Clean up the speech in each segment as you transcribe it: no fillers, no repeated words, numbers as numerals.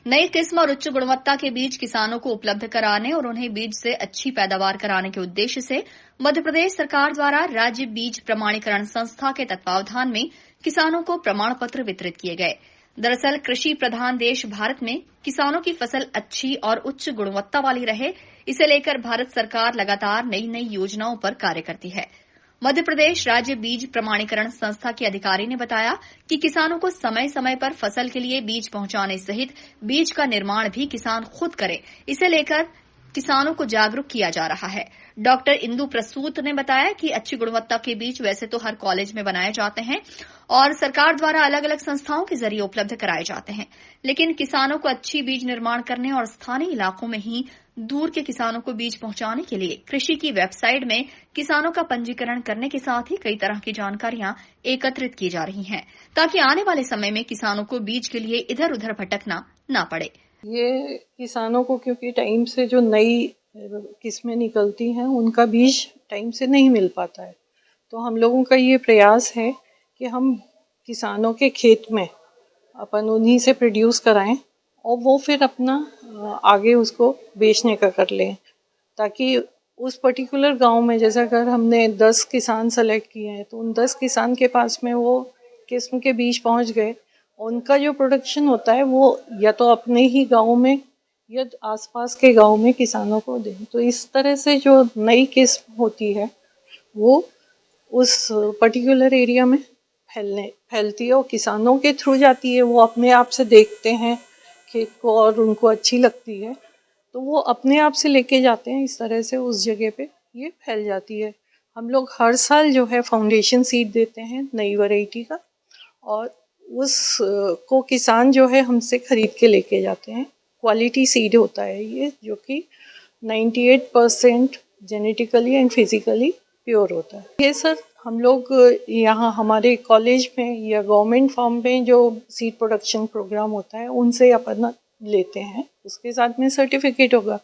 नई किस्म और उच्च गुणवत्ता के बीज किसानों को उपलब्ध कराने और उन्हें बीज से अच्छी पैदावार कराने के उद्देश्य से मध्य प्रदेश सरकार द्वारा राज्य बीज प्रमाणीकरण संस्था के तत्वावधान में किसानों को प्रमाण पत्र वितरित किए गए। दरअसल कृषि प्रधान देश भारत में किसानों की फसल अच्छी और उच्च गुणवत्ता वाली रहे, इसे लेकर भारत सरकार लगातार नई नई योजनाओं पर कार्य करती है। मध्य प्रदेश राज्य बीज प्रमाणीकरण संस्था के अधिकारी ने बताया कि किसानों को समय समय पर फसल के लिए बीज पहुंचाने सहित बीज का निर्माण भी किसान खुद करें, इसे लेकर किसानों को जागरूक किया जा रहा है। डॉक्टर इंदु प्रसूत ने बताया कि अच्छी गुणवत्ता के बीज वैसे तो हर कॉलेज में बनाए जाते हैं और सरकार द्वारा अलग अलग संस्थाओं के जरिए उपलब्ध कराए जाते हैं, लेकिन किसानों को अच्छी बीज निर्माण करने और स्थानीय इलाकों में ही दूर के किसानों को बीज पहुंचाने के लिए कृषि की वेबसाइट में किसानों का पंजीकरण करने के साथ ही कई तरह की जानकारियां एकत्रित की जा रही हैं, ताकि आने वाले समय में किसानों को बीज के लिए इधर उधर भटकना न पड़े। ये किसानों को क्योंकि टाइम से जो नई किस्में निकलती हैं उनका बीज टाइम से नहीं मिल पाता है, तो हम लोगों का ये प्रयास है कि हम किसानों के खेत में अपन उन्हीं से प्रोड्यूस कराएं और वो फिर अपना आगे उसको बेचने का कर लें, ताकि उस पर्टिकुलर गांव में जैसे अगर हमने 10 किसान सेलेक्ट किए हैं तो उन 10 किसान के पास में वो किस्म के बीज पहुंच गए, उनका जो प्रोडक्शन होता है वो या तो अपने ही गांव में या आसपास के गांव में किसानों को दें। तो इस तरह से जो नई किस्म होती है वो उस पर्टिकुलर एरिया में फैलती है और किसानों के थ्रू जाती है। वो अपने आप से देखते हैं खेत को और उनको अच्छी लगती है तो वो अपने आप से लेके जाते हैं, इस तरह से उस जगह पे ये फैल जाती है। हम लोग हर साल जो है फाउंडेशन सीड देते हैं नई वैरायटी का और उस को किसान जो है हमसे खरीद के लेके जाते हैं। क्वालिटी सीड होता है ये, जो कि 98% जेनेटिकली एंड फिजिकली प्योर होता है। ये सर हम लोग यहाँ हमारे कॉलेज में या गवर्नमेंट फार्म में जो सीड प्रोडक्शन प्रोग्राम होता है उनसे अपन लेते हैं, उसके साथ में सर्टिफिकेट होगा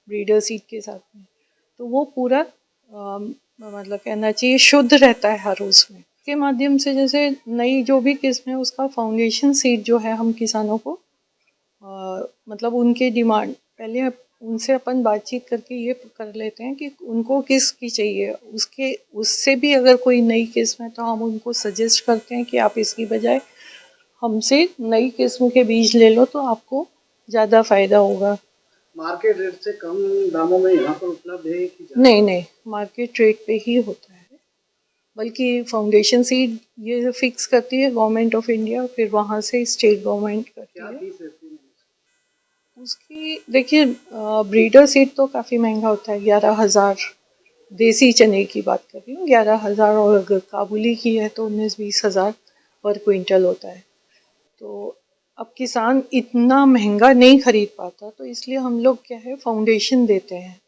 ब्रीडर सीड के साथ में, तो वो पूरा मतलब कहना चाहिए शुद्ध रहता है हर उसमें के माध्यम से। जैसे नई जो भी किस्म है उसका फाउंडेशन सीड जो है हम किसानों को मतलब उनके डिमांड पहले उनसे अपन बातचीत करके ये कर लेते हैं कि उनको किस की चाहिए, उससे भी अगर कोई नई किस्म है तो हम उनको सजेस्ट करते हैं कि आप इसकी बजाय हमसे नई किस्म के बीज ले लो तो आपको ज़्यादा फायदा होगा। मार्केट रेट से कम दामों में यहाँ पर उपलब्ध है कि नहीं, मार्केट रेट पे ही होता है, बल्कि फाउंडेशन सीड ये फिक्स करती है गवर्नमेंट ऑफ इंडिया, फिर वहाँ से स्टेट गवर्नमेंट करती है। उसकी देखिए ब्रीडर सीड तो काफ़ी महंगा होता है, 11,000 देसी चने की बात कर रही हूँ, 11,000, और अगर काबुली की है तो 19-20,000 पर क्विंटल होता है। तो अब किसान इतना महंगा नहीं खरीद पाता, तो इसलिए हम लोग क्या है फाउंडेशन देते हैं।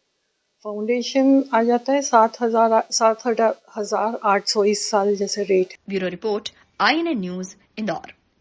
फाउंडेशन आ जाता है 7,800 इस साल जैसे rate. Bureau report, INN news, Indore.